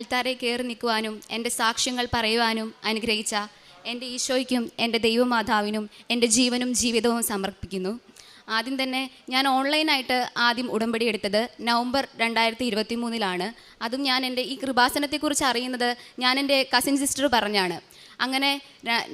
ഇത്താരെ കയറി നിൽക്കുവാനും എൻ്റെ സാക്ഷ്യങ്ങൾ പറയുവാനും അനുഗ്രഹിച്ച എൻ്റെ ഈശോയ്ക്കും എൻ്റെ ദൈവമാതാവിനും എൻ്റെ ജീവനും ജീവിതവും സമർപ്പിക്കുന്നു. ആദ്യം തന്നെ ഞാൻ ഓൺലൈനായിട്ട് ആദ്യം ഉടമ്പടി എടുത്തത് നവംബർ 2023 അതും ഞാൻ എൻ്റെ ഈ കൃപാസനത്തെക്കുറിച്ച് അറിയുന്നത് ഞാൻ എൻ്റെ കസിൻ സിസ്റ്റർ പറഞ്ഞാണ്. അങ്ങനെ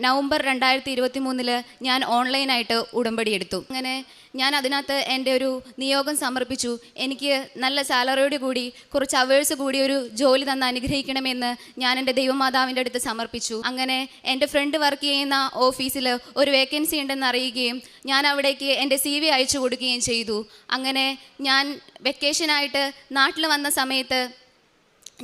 നവംബർ 2023 ഞാൻ ഓൺലൈനായിട്ട് ഉടമ്പടി എടുത്തു. അങ്ങനെ ഞാൻ അതിനകത്ത് എൻ്റെ ഒരു നിയോഗം സമർപ്പിച്ചു. എനിക്ക് നല്ല സാലറിയോട് കൂടി കുറച്ച് അവേഴ്സ് കൂടി ഒരു ജോലി തന്ന് അനുഗ്രഹിക്കണമെന്ന് ഞാൻ എൻ്റെ ദൈവമാതാവിൻ്റെ അടുത്ത് സമർപ്പിച്ചു. അങ്ങനെ എൻ്റെ ഫ്രണ്ട് വർക്ക് ചെയ്യുന്ന ഓഫീസിൽ ഒരു വേക്കൻസി ഉണ്ടെന്ന് അറിയുകയും ഞാൻ അവിടേക്ക് എൻ്റെ CV അയച്ചു കൊടുക്കുകയും ചെയ്തു. അങ്ങനെ ഞാൻ വെക്കേഷനായിട്ട് നാട്ടിൽ വന്ന സമയത്ത്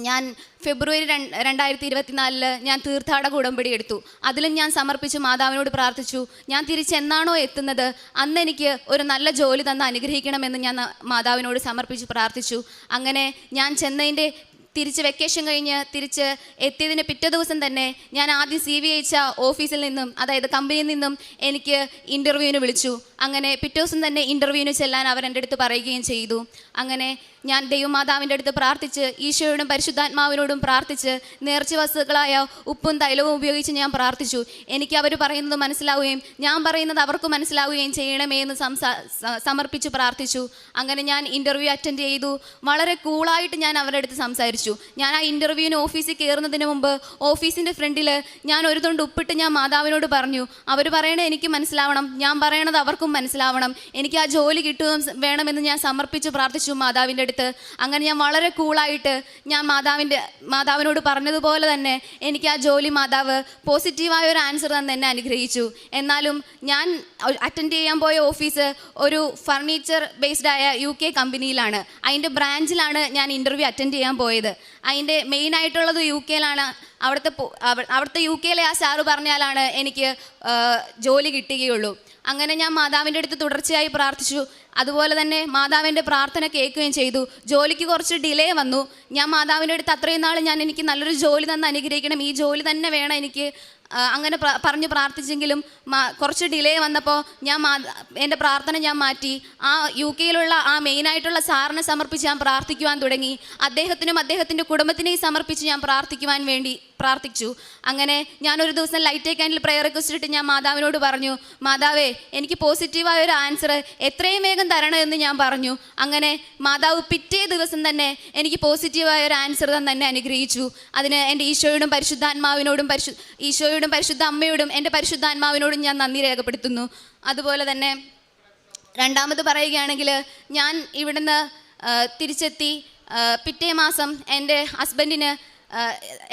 ഞാൻ ഫെബ്രുവരി 2024 ഞാൻ തീർത്ഥാടക ഉടമ്പടി എടുത്തു. അതിലും ഞാൻ സമർപ്പിച്ചു, മാതാവിനോട് പ്രാർത്ഥിച്ചു, ഞാൻ തിരിച്ചെന്നാണോ എത്തുന്നത് അന്ന് എനിക്ക് ഒരു നല്ല ജോലി തന്ന് അനുഗ്രഹിക്കണമെന്ന് ഞാൻ മാതാവിനോട് സമർപ്പിച്ച് പ്രാർത്ഥിച്ചു. അങ്ങനെ ഞാൻ ചെന്നതിൻ്റെ തിരിച്ച് വെക്കേഷൻ കഴിഞ്ഞ് തിരിച്ച് എത്തിയതിന് പിറ്റേ ദിവസം തന്നെ ഞാൻ ആദ്യം CV അയച്ച ഓഫീസിൽ നിന്നും, അതായത് കമ്പനിയിൽ നിന്നും എനിക്ക് ഇൻ്റർവ്യൂവിന് വിളിച്ചു. അങ്ങനെ പിറ്റേ ദിവസം തന്നെ ഇൻ്റർവ്യൂവിന് ചെല്ലാൻ അവർ എൻ്റെ അടുത്ത് പറയുകയും ചെയ്തു. അങ്ങനെ ഞാൻ ദൈവമാതാവിൻ്റെ അടുത്ത് പ്രാർത്ഥിച്ച് ഈശോയോടും പരിശുദ്ധാത്മാവിനോടും പ്രാർത്ഥിച്ച് നേർച്ച വസ്തുക്കളായ ഉപ്പും തൈലവും ഉപയോഗിച്ച് ഞാൻ പ്രാർത്ഥിച്ചു. എനിക്ക് അവർ പറയുന്നത് മനസ്സിലാവുകയും ഞാൻ പറയുന്നത് അവർക്ക് മനസ്സിലാവുകയും ചെയ്യണമേ എന്ന് സമർപ്പിച്ച് പ്രാർത്ഥിച്ചു. അങ്ങനെ ഞാൻ ഇൻ്റർവ്യൂ അറ്റൻഡ് ചെയ്തു. വളരെ കൂളായിട്ട് ഞാൻ അവരുടെ അടുത്ത് സംസാരിച്ചു. ഞാൻ ആ ഇൻ്റർവ്യൂവിന് ഓഫീസിൽ കയറുന്നതിന് മുമ്പ് ഓഫീസിൻ്റെ ഫ്രണ്ടിൽ ഞാൻ ഒരു തുണ്ട് ഉപ്പിട്ട് ഞാൻ മാതാവിനോട് പറഞ്ഞു, അവർ പറയണത് എനിക്ക് മനസ്സിലാവണം, ഞാൻ പറയണത് അവർക്കും മനസ്സിലാവണം, എനിക്ക് ആ ജോലി കിട്ടുകയും വേണമെന്ന് ഞാൻ സമർപ്പിച്ച് പ്രാർത്ഥിച്ചു മാതാവിൻ്റെ അടുത്ത്. അങ്ങനെ ഞാൻ വളരെ കൂളായിട്ട് ഞാൻ മാതാവിനോട് പറഞ്ഞതുപോലെ തന്നെ എനിക്ക് ആ ജോലി മാതാവ് പോസിറ്റീവായ ഒരു ആൻസർ തന്നെ എന്നെ അനുഗ്രഹിച്ചു. എന്നാലും ഞാൻ അറ്റൻഡ് ചെയ്യാൻ പോയ ഓഫീസ് ഒരു ഫർണിച്ചർ ബേസ്ഡ് ആയ UK കമ്പനിയിലാണ്. അതിൻ്റെ ബ്രാഞ്ചിലാണ് ഞാൻ ഇൻ്റർവ്യൂ അറ്റൻഡ് ചെയ്യാൻ പോയത്. അതിൻ്റെ മെയിനായിട്ടുള്ളത് UK-യിലാണ്. അവിടുത്തെ UK-യിലെ ആ സാറ് പറഞ്ഞാലാണ് എനിക്ക് ജോലി കിട്ടുകയുള്ളൂ. അങ്ങനെ ഞാൻ മാതാവിൻ്റെ അടുത്ത് തുടർച്ചയായി പ്രാർത്ഥിച്ചു. അതുപോലെ തന്നെ മാതാവിൻ്റെ പ്രാർത്ഥന കേൾക്കുകയും ചെയ്തു. ജോലിക്ക് കുറച്ച് ഡിലേ വന്നു. ഞാൻ മാതാവിൻ്റെ അടുത്ത് അത്രയും നാൾ എനിക്ക് നല്ലൊരു ജോലി തന്ന് അനുഗ്രഹിക്കണം, ഈ ജോലി തന്നെ വേണം എനിക്ക്, അങ്ങനെ പറഞ്ഞ് പ്രാർത്ഥിച്ചെങ്കിലും കുറച്ച് ഡിലേ വന്നപ്പോൾ ഞാൻ എൻ്റെ പ്രാർത്ഥന ഞാൻ മാറ്റി. ആ UK-യിലുള്ള ആ മെയിനായിട്ടുള്ള സാറിനെ സമർപ്പിച്ച് ഞാൻ പ്രാർത്ഥിക്കുവാൻ തുടങ്ങി. അദ്ദേഹത്തിനും അദ്ദേഹത്തിൻ്റെ കുടുംബത്തിനെയും സമർപ്പിച്ച് ഞാൻ പ്രാർത്ഥിച്ചു. അങ്ങനെ ഞാനൊരു ദിവസം ലൈറ്റ് ക്യാൻഡിൽ പ്രയർ റിക്വസ്റ്റ് ഇട്ട് ഞാൻ മാതാവിനോട് പറഞ്ഞു, മാതാവേ എനിക്ക് പോസിറ്റീവായ ഒരു ആൻസർ എത്രയും വേഗം തരണമെന്ന് ഞാൻ പറഞ്ഞു. അങ്ങനെ മാതാവ് പിറ്റേ ദിവസം തന്നെ എനിക്ക് പോസിറ്റീവായ ഒരു ആൻസർ തന്നെ അനുഗ്രഹിച്ചു. അതിന് എൻ്റെ ഈശോയോടും പരിശുദ്ധാത്മാവിനോടും ഈശോയോടും പരിശുദ്ധ അമ്മയോടും എൻ്റെ പരിശുദ്ധാത്മാവിനോടും ഞാൻ നന്ദി രേഖപ്പെടുത്തുന്നു. അതുപോലെ തന്നെ രണ്ടാമത് പറയുകയാണെങ്കിൽ, ഞാൻ ഇവിടുന്ന് തിരിച്ചെത്തി പിറ്റേ മാസം എൻ്റെ ഹസ്ബൻഡിന്,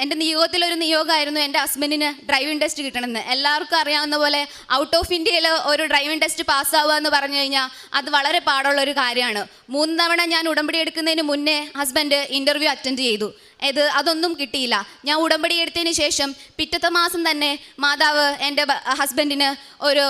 എൻ്റെ നിയോഗത്തിലൊരു നിയോഗമായിരുന്നു എൻ്റെ ഹസ്ബൻഡിന് ഡ്രൈവിംഗ് ടെസ്റ്റ് കിട്ടണമെന്ന്. എല്ലാവർക്കും അറിയാവുന്ന പോലെ ഔട്ട് ഓഫ് ഇന്ത്യയിൽ ഒരു ഡ്രൈവിംഗ് ടെസ്റ്റ് പാസ്സാവുക എന്ന് പറഞ്ഞു കഴിഞ്ഞാൽ അത് വളരെ പാടുള്ളൊരു കാര്യമാണ്. 3 തവണ ഞാൻ ഉടമ്പടി എടുക്കുന്നതിന് മുന്നേ ഹസ്ബൻഡ് ഇൻ്റർവ്യൂ അറ്റൻഡ് ചെയ്തു. അതൊന്നും കിട്ടിയില്ല. ഞാൻ ഉടമ്പടി എടുത്തതിന് ശേഷം പിറ്റത്തെ മാസം തന്നെ മാതാവ് എൻ്റെ ഹസ്ബൻഡിന് ഒരു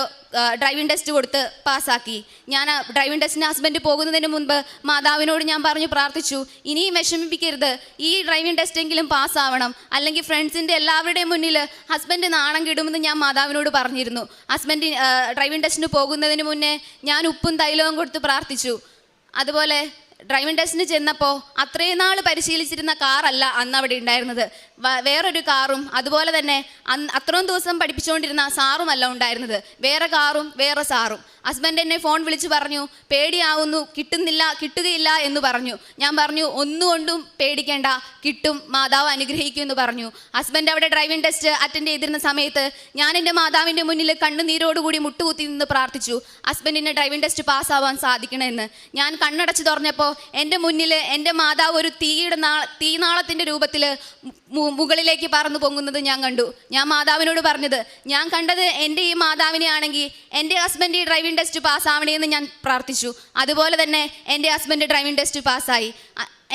ഡ്രൈവിംഗ് ടെസ്റ്റ് കൊടുത്ത് പാസ്സാക്കി. ഞാൻ ഡ്രൈവിംഗ് ടെസ്റ്റിന് ഹസ്ബൻഡ് പോകുന്നതിന് മുൻപ് മാതാവിനോട് ഞാൻ പ്രാർത്ഥിച്ചു, ഇനിയും വിഷമിപ്പിക്കരുത്, ഈ ഡ്രൈവിംഗ് ടെസ്റ്റെങ്കിലും പാസ്സാവണം, അല്ലെങ്കിൽ ഫ്രണ്ട്സിൻ്റെ എല്ലാവരുടെയും മുന്നിൽ ഹസ്ബൻഡ് നാണം കിടുമെന്ന് ഞാൻ മാതാവിനോട് പറഞ്ഞിരുന്നു. ഹസ്ബൻഡ് ഡ്രൈവിംഗ് ടെസ്റ്റിന് പോകുന്നതിന് മുന്നേ ഞാൻ ഉപ്പും തൈലവും കൊടുത്ത് പ്രാർത്ഥിച്ചു. അതുപോലെ ഡ്രൈവിംഗ് ടെസ്റ്റിന് ചെന്നപ്പോൾ അത്രയും നാൾ പരിശീലിച്ചിരുന്ന കാറല്ല അന്ന് അവിടെ ഉണ്ടായിരുന്നത്, വേറൊരു കാറും അതുപോലെ തന്നെ അത്രയും ദിവസം പഠിപ്പിച്ചുകൊണ്ടിരുന്ന സാറുമല്ല ഉണ്ടായിരുന്നത്, വേറെ കാറും വേറെ സാറും. ഹസ്ബൻഡ് എന്നെ ഫോൺ വിളിച്ച് പറഞ്ഞു, പേടിയാവുന്നു, കിട്ടുകയില്ല എന്ന് പറഞ്ഞു. ഞാൻ പറഞ്ഞു, ഒന്നുകൊണ്ടും പേടിക്കേണ്ട, കിട്ടും, മാതാവ് അനുഗ്രഹിക്കും എന്ന് പറഞ്ഞു. ഹസ്ബൻഡ് അവിടെ ഡ്രൈവിംഗ് ടെസ്റ്റ് അറ്റൻഡ് ചെയ്തിരുന്ന സമയത്ത് ഞാൻ എൻ്റെ മാതാവിൻ്റെ മുന്നിൽ കണ്ണുനീരോടുകൂടി മുട്ടുകുത്തി നിന്ന് പ്രാർത്ഥിച്ചു, ഹസ്ബൻഡിന് ഡ്രൈവിംഗ് ടെസ്റ്റ് പാസ്സാവാൻ സാധിക്കണമെന്ന്. ഞാൻ കണ്ണടച്ച് തുറഞ്ഞപ്പോൾ എൻ്റെ മുന്നിൽ എൻ്റെ മാതാവ് ഒരു തീനാളത്തിൻ്റെ രൂപത്തിൽ മുകളിലേക്ക് പറന്നു പൊങ്ങുന്നത് ഞാൻ കണ്ടു. ഞാൻ മാതാവിനോട് പറഞ്ഞത്, ഞാൻ കണ്ടത് എൻ്റെ ഈ മാതാവിനെ ആണെങ്കിൽ എൻ്റെ ഹസ്ബൻഡ് ഈ ഡ്രൈവിംഗ് ടെസ്റ്റ് പാസ്സാവണേ എന്ന് ഞാൻ പ്രാർത്ഥിച്ചു. അതുപോലെ തന്നെ എൻ്റെ ഹസ്ബൻഡ് ഡ്രൈവിംഗ് ടെസ്റ്റ് പാസ്സായി.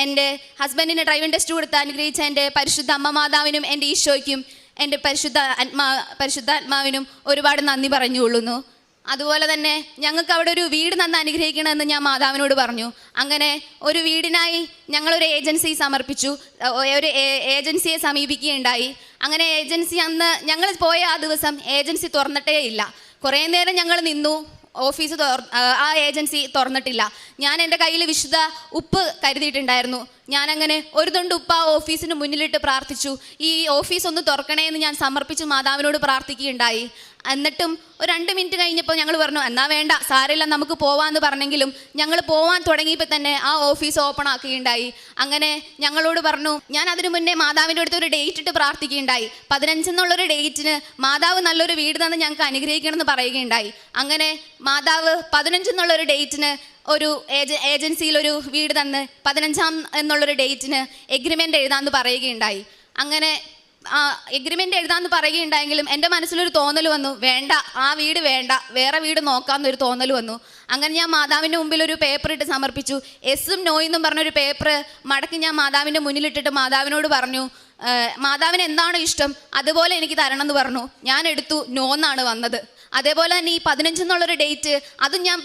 എൻ്റെ ഹസ്ബൻഡിന് ഡ്രൈവിംഗ് ടെസ്റ്റ് കൊടുത്ത് അനുഗ്രഹിച്ച എൻ്റെ പരിശുദ്ധ അമ്മ മാതാവിനും എൻ്റെ ഈശോയ്ക്കും എൻ്റെ പരിശുദ്ധാത്മാവിനും ഒരുപാട് നന്ദി പറഞ്ഞുകൊള്ളുന്നു. അതുപോലെ തന്നെ ഞങ്ങൾക്ക് അവിടെ ഒരു വീട് തന്ന് അനുഗ്രഹിക്കണമെന്ന് ഞാൻ മാതാവിനോട് പറഞ്ഞു. അങ്ങനെ ഒരു വീടിനായി ഞങ്ങളൊരു ഏജൻസി സമർപ്പിച്ചു, ഒരു ഏജൻസിയെ സമീപിക്കുകയുണ്ടായി. അങ്ങനെ ഏജൻസി അന്ന് ഞങ്ങൾ പോയ ആ ദിവസം ഏജൻസി തുറന്നിട്ടേ ഇല്ല. കുറേ നേരം ഞങ്ങൾ നിന്നു, ഓഫീസ് ആ ഏജൻസി തുറന്നിട്ടില്ല. ഞാൻ എൻ്റെ കയ്യിൽ വിശുദ്ധ ഉപ്പ് കരുതിയിട്ടുണ്ടായിരുന്നു. ഞാനങ്ങനെ ഒരു തുണ്ട് ഉപ്പ് ആ ഓഫീസിന് മുന്നിലിട്ട് പ്രാർത്ഥിച്ചു. ഈ ഓഫീസ് ഒന്ന് തുറക്കണേ എന്ന് ഞാൻ സമർപ്പിച്ച് മാതാവിനോട് പ്രാർത്ഥിക്കുകയുണ്ടായി. എന്നിട്ടും ഒരു 2 മിനിറ്റ് കഴിഞ്ഞപ്പോൾ ഞങ്ങൾ പറഞ്ഞു, എന്നാ വേണ്ട, സാരമില്ല, നമുക്ക് പോവാമെന്ന് പറഞ്ഞെങ്കിലും ഞങ്ങൾ പോവാൻ തുടങ്ങിയപ്പോൾ തന്നെ ആ ഓഫീസ് ഓപ്പൺ ആക്കുകയുണ്ടായി. അങ്ങനെ ഞങ്ങളോട് പറഞ്ഞു, ഞാൻ അതിനു മുന്നേ മാതാവിൻ്റെ അടുത്ത് ഒരു ഡേറ്റ് ഇട്ട് പ്രാർത്ഥിക്കുകയുണ്ടായി. 15 എന്നുള്ളൊരു ഡേറ്റിന് മാതാവ് നല്ലൊരു വീട് തന്ന് ഞങ്ങൾക്ക് അനുഗ്രഹിക്കണമെന്ന് പറയുകയുണ്ടായി. അങ്ങനെ മാതാവ് 15 എന്നുള്ളൊരു ഡേറ്റിന് ഒരു ഏജൻസിയിൽ ഒരു വീട് തന്ന് 15 എന്നുള്ളൊരു ഡേറ്റിന് എഗ്രിമെൻ്റ് എഴുതാമെന്ന് പറയുകയുണ്ടായി. അങ്ങനെ എഗ്രിമെൻ്റ് എഴുതാമെന്ന് പറയുകയുണ്ടായെങ്കിലും എൻ്റെ മനസ്സിലൊരു തോന്നൽ വന്നു, വേണ്ട, ആ വീട് വേണ്ട, വേറെ വീട് നോക്കാമെന്നൊരു തോന്നൽ വന്നു. അങ്ങനെ ഞാൻ മാതാവിൻ്റെ മുമ്പിൽ ഒരു പേപ്പർ ഇട്ട് സമർപ്പിച്ചു. എസ്സും നോയെന്നും പറഞ്ഞൊരു പേപ്പർ മടക്കി ഞാൻ മാതാവിൻ്റെ മുന്നിലിട്ടിട്ട് മാതാവിനോട് പറഞ്ഞു, മാതാവിന് എന്താണോ ഇഷ്ടം അതുപോലെ എനിക്ക് തരണം എന്ന് പറഞ്ഞു. ഞാൻ എടുത്തു, നോ എന്നാണ് വന്നത്. അതേപോലെ തന്നെ ഈ 15 എന്നുള്ളൊരു ഡേറ്റ് അതും ഞാൻ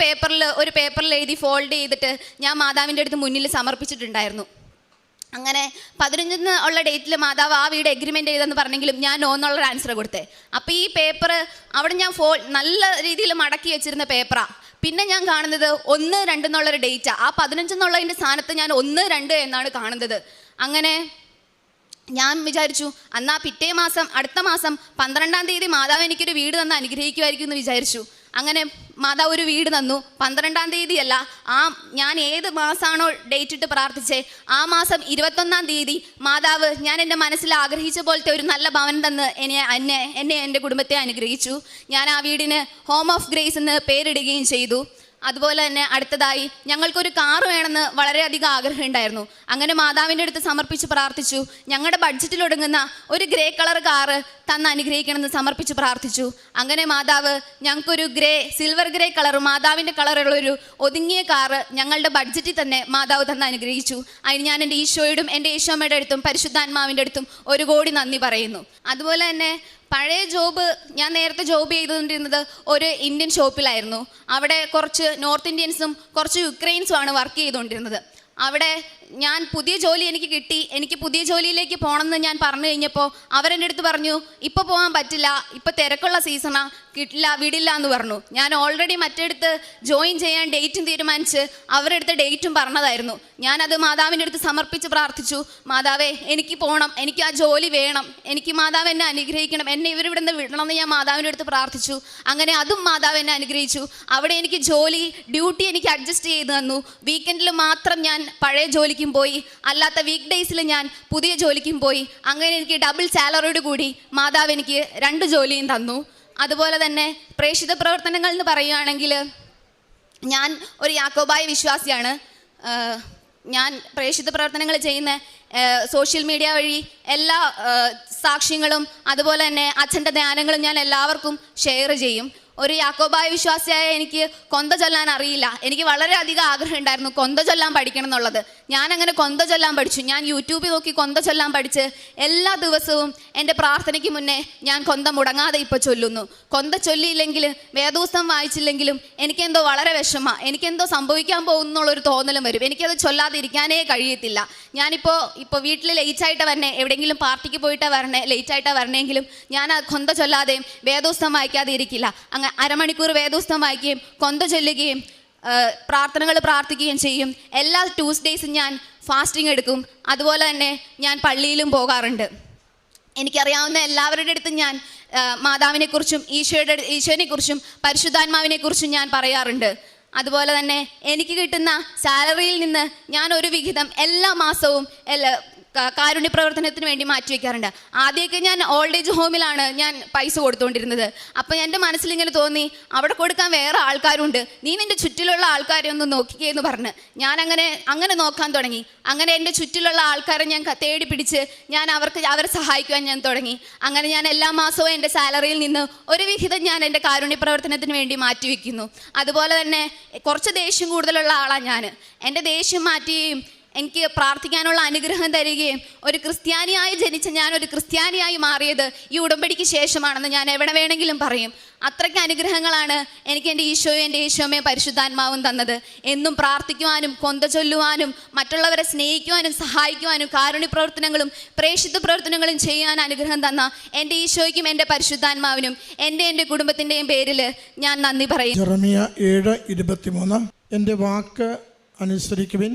ഒരു പേപ്പറിൽ എഴുതി ഫോൾഡ് ചെയ്തിട്ട് ഞാൻ മാതാവിൻ്റെ അടുത്ത് മുന്നിൽ സമർപ്പിച്ചിട്ടുണ്ടായിരുന്നു. അങ്ങനെ 15 ഉള്ള ഡേറ്റിൽ മാതാവ് ആ വീട് എഗ്രിമെൻ്റ് ചെയ്തെന്ന് പറഞ്ഞെങ്കിലും ഞാൻ നോ എന്നുള്ളൊരു ആൻസർ കൊടുത്തേ. അപ്പോൾ ഈ പേപ്പർ അവിടെ ഞാൻ നല്ല രീതിയിൽ മടക്കി വെച്ചിരുന്ന പേപ്പറാണ്. പിന്നെ ഞാൻ കാണുന്നത് 1, 2 എന്നുള്ളൊരു ഡേറ്റാണ്. ആ 15 എന്നുള്ളതിൻ്റെ സ്ഥാനത്ത് ഞാൻ 1, 2 എന്നാണ് കാണുന്നത്. അങ്ങനെ ഞാൻ വിചാരിച്ചു, എന്നാൽ പിറ്റേ മാസം, അടുത്ത മാസം 12-ാം തീയതി മാതാവ് എനിക്കൊരു വീട് തന്ന് അനുഗ്രഹിക്കുമായിരിക്കും എന്ന് വിചാരിച്ചു. അങ്ങനെ മാതാവ് ഒരു വീട് തന്നു. 12-ാം തീയതിയല്ല, ഞാൻ ഏത് മാസമാണോ ഡേറ്റ് ഇട്ട് പ്രാർത്ഥിച്ചേ ആ മാസം 21-ാം തീയതി മാതാവ് ഞാൻ എൻ്റെ മനസ്സിൽ ആഗ്രഹിച്ച പോലത്തെ ഒരു നല്ല ഭവൻ തന്ന് എന്നെ എൻ്റെ കുടുംബത്തെ അനുഗ്രഹിച്ചു. ഞാൻ ആ വീടിന് ഹോം ഓഫ് ഗ്രേസ് എന്ന് പേരിടുകയും ചെയ്തു. അതുപോലെ തന്നെ അടുത്തതായി ഞങ്ങൾക്കൊരു കാറ് വേണമെന്ന് വളരെയധികം ആഗ്രഹം ഉണ്ടായിരുന്നു. അങ്ങനെ മാതാവിൻ്റെ അടുത്ത് സമർപ്പിച്ച് പ്രാർത്ഥിച്ചു. ഞങ്ങളുടെ ബഡ്ജറ്റിൽ ഒടുങ്ങുന്ന ഒരു ഗ്രേ കളർ കാറ് തന്ന് അനുഗ്രഹിക്കണമെന്ന് സമർപ്പിച്ച് പ്രാർത്ഥിച്ചു. അങ്ങനെ മാതാവ് ഞങ്ങൾക്കൊരു സിൽവർ ഗ്രേ കളർ, മാതാവിൻ്റെ കളറുള്ളൊരു ഒതുങ്ങിയ കാറ് ഞങ്ങളുടെ ബഡ്ജറ്റിൽ തന്നെ മാതാവ് തന്ന് അനുഗ്രഹിച്ചു. അതിന് ഞാൻ എൻ്റെ ഈശോയോടും എൻ്റെ ഈശോമ്മയുടെ അടുത്തും പരിശുദ്ധാത്മാവിൻ്റെ അടുത്തും 1 കോടി നന്ദി പറയുന്നു. അതുപോലെ തന്നെ പഴയ ഞാൻ നേരത്തെ ജോബ് ചെയ്തുകൊണ്ടിരുന്നത് ഒരു ഇന്ത്യൻ ഷോപ്പിലായിരുന്നു. അവിടെ കുറച്ച് നോർത്ത് ഇന്ത്യൻസും കുറച്ച് യുക്രൈൻസുമാണ് വർക്ക് ചെയ്തുകൊണ്ടിരുന്നത്. അവിടെ ഞാൻ പുതിയ ജോലി എനിക്ക് കിട്ടി. എനിക്ക് പുതിയ ജോലിയിലേക്ക് പോകണമെന്ന് ഞാൻ പറഞ്ഞു കഴിഞ്ഞപ്പോൾ അവരെൻ്റെ അടുത്ത് പറഞ്ഞു, ഇപ്പോൾ പോകാൻ പറ്റില്ല, ഇപ്പോൾ തിരക്കുള്ള സീസണാണ്, വിടില്ല എന്ന് പറഞ്ഞു. ഞാൻ ഓൾറെഡി മറ്റെടുത്ത് ജോയിൻ ചെയ്യാൻ ഡേറ്റും തീരുമാനിച്ച് അവരെടുത്ത ഡേറ്റും പറഞ്ഞതായിരുന്നു. ഞാനത് മാതാവിൻ്റെ അടുത്ത് സമർപ്പിച്ച് പ്രാർത്ഥിച്ചു, മാതാവേ എനിക്ക് പോകണം, എനിക്ക് ആ ജോലി വേണം, എനിക്ക് മാതാവ് എന്നെ അനുഗ്രഹിക്കണം, എന്നെ ഇവരിവിടെ നിന്ന് വിടണമെന്ന് ഞാൻ മാതാവിൻ്റെ അടുത്ത് പ്രാർത്ഥിച്ചു. അങ്ങനെ അതും മാതാവ് എന്നെ അനുഗ്രഹിച്ചു. അവിടെ എനിക്ക് ഡ്യൂട്ടി എനിക്ക് അഡ്ജസ്റ്റ് ചെയ്ത് തന്നു. വീക്കെൻഡിൽ മാത്രം ഞാൻ പഴയ ജോലിക്കും പോയി, അല്ലാത്ത വീക്ക് ഡേയ്സിൽ ഞാൻ പുതിയ ജോലിക്കും പോയി. അങ്ങനെ എനിക്ക് ഡബിൾ സാലറിയോട് കൂടി മാതാവ് എനിക്ക് 2 ജോലിയും തന്നു. അതുപോലെ തന്നെ പ്രേക്ഷിത പ്രവർത്തനങ്ങൾ എന്ന് പറയുകയാണെങ്കിൽ ഞാൻ ഒരു യാക്കോബായ വിശ്വാസിയാണ്. ഞാൻ പ്രേക്ഷിത പ്രവർത്തനങ്ങൾ ചെയ്യുന്ന സോഷ്യൽ മീഡിയ വഴി എല്ലാ സാക്ഷ്യങ്ങളും അതുപോലെ തന്നെ അച്ഛൻ്റെ ധ്യാനങ്ങളും ഞാൻ എല്ലാവർക്കും ഷെയർ ചെയ്യും. ഒരു യാക്കോബായ വിശ്വാസിയായ എനിക്ക് കൊന്ത ചൊല്ലാൻ അറിയില്ല. എനിക്ക് വളരെയധികം ആഗ്രഹം ഉണ്ടായിരുന്നു കൊന്ത ചൊല്ലാൻ പഠിക്കണം എന്നുള്ളത്. ഞാനങ്ങനെ കൊന്ത ചൊല്ലാൻ പഠിച്ചു. ഞാൻ യൂട്യൂബിൽ നോക്കി കൊന്ത ചൊല്ലാൻ പഠിച്ച് എല്ലാ ദിവസവും എൻ്റെ പ്രാർത്ഥനയ്ക്ക് മുന്നേ ഞാൻ കൊന്ത മുടങ്ങാതെ ഇപ്പോൾ ചൊല്ലുന്നു. കൊന്ത ചൊല്ലിയില്ലെങ്കിൽ, വേദപുസ്തകം വായിച്ചില്ലെങ്കിലും എനിക്കെന്തോ വളരെ വിഷമമാണ്. എനിക്കെന്തോ സംഭവിക്കാൻ പോകുന്നുള്ളൊരു തോന്നലും വരും. എനിക്കത് ചൊല്ലാതെ ഇരിക്കാനേ കഴിയത്തില്ല. ഞാനിപ്പോൾ വീട്ടിൽ ലേറ്റായിട്ട് വരണേ, എവിടെയെങ്കിലും പാർട്ടിക്ക് പോയിട്ടാണ് വരണേ, ലേറ്റായിട്ടാണ് വരണമെങ്കിലും ഞാൻ ആ കൊന്ത ചൊല്ലാതെയും വേദപുസ്തകം വായിക്കാതെ ഇരിക്കില്ല. അരമണിക്കൂർ വേദപുസ്തകം വായിക്കുകയും കൊന്ത ചൊല്ലുകയും പ്രാർത്ഥനകൾ പ്രാർത്ഥിക്കുകയും ചെയ്യും. എല്ലാ ട്യൂസ്ഡേയ്സും ഞാൻ ഫാസ്റ്റിംഗ് എടുക്കും. അതുപോലെ തന്നെ ഞാൻ പള്ളിയിലും പോകാറുണ്ട്. എനിക്കറിയാവുന്ന എല്ലാവരുടെ അടുത്തും ഞാൻ മാതാവിനെക്കുറിച്ചും ഈശോനെക്കുറിച്ചും പരിശുദ്ധാത്മാവിനെക്കുറിച്ചും ഞാൻ പറയാറുണ്ട്. അതുപോലെ തന്നെ എനിക്ക് കിട്ടുന്ന സാലറിയിൽ നിന്ന് ഞാൻ ഒരു വിഹിതം എല്ലാ മാസവും കാരുണ്യ പ്രവർത്തനത്തിന് വേണ്ടി മാറ്റിവെക്കാറുണ്ട്. ആദ്യമൊക്കെ ഞാൻ ഓൾഡ് ഏജ് ഹോമിലാണ് ഞാൻ പൈസ കൊടുത്തുകൊണ്ടിരുന്നത്. അപ്പോൾ എൻ്റെ മനസ്സിലിങ്ങനെ തോന്നി, അവിടെ കൊടുക്കാൻ വേറെ ആൾക്കാരുണ്ട്, നീ നിൻ്റെ ചുറ്റിലുള്ള ആൾക്കാരെ ഒന്ന് നോക്കിക്കേ എന്ന് പറഞ്ഞ് ഞാൻ അങ്ങനെ നോക്കാൻ തുടങ്ങി. അങ്ങനെ എൻ്റെ ചുറ്റിലുള്ള ആൾക്കാരെ ഞാൻ തേടി പിടിച്ച് ഞാൻ അവരെ സഹായിക്കുവാൻ ഞാൻ തുടങ്ങി. അങ്ങനെ ഞാൻ എല്ലാ മാസവും എൻ്റെ സാലറിയിൽ നിന്ന് ഒരു വിഹിതം ഞാൻ എൻ്റെ കാരുണ്യ പ്രവർത്തനത്തിന് വേണ്ടി മാറ്റിവെക്കുന്നു. അതുപോലെ തന്നെ കുറച്ച് ദേഷ്യം കൂടുതലുള്ള ആളാണ് ഞാൻ. എൻ്റെ ദേഷ്യം മാറ്റുകയും എനിക്ക് പ്രാർത്ഥിക്കാനുള്ള അനുഗ്രഹം തരികയും ഒരു ക്രിസ്ത്യാനിയായി ജനിച്ച ഞാൻ ഒരു ക്രിസ്ത്യാനിയായി മാറിയത് ഈ ഉടമ്പടിക്ക് ശേഷമാണെന്ന് ഞാൻ എവിടെ വേണമെങ്കിലും പറയും. അത്രയ്ക്ക് അനുഗ്രഹങ്ങളാണ് എനിക്ക് എൻ്റെ ഈശോയും എൻ്റെ ഈശോമ്മയും പരിശുദ്ധാത്മാവും തന്നത്. എന്നും പ്രാർത്ഥിക്കുവാനും കൊന്ത ചൊല്ലുവാനും മറ്റുള്ളവരെ സ്നേഹിക്കുവാനും സഹായിക്കുവാനും കാരുണ്യ പ്രവർത്തനങ്ങളും പ്രേക്ഷിത പ്രവർത്തനങ്ങളും ചെയ്യാൻ അനുഗ്രഹം തന്ന എൻ്റെ ഈശോയ്ക്കും എൻ്റെ പരിശുദ്ധാത്മാവിനും എൻ്റെ കുടുംബത്തിൻ്റെയും പേരിൽ ഞാൻ നന്ദി പറയും. ജെറമിയ 7:23 എൻ്റെ വാക്ക് അനുസരിക്കുവിൻ,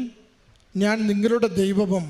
ഞാൻ നിങ്ങളുടെ ദൈവവും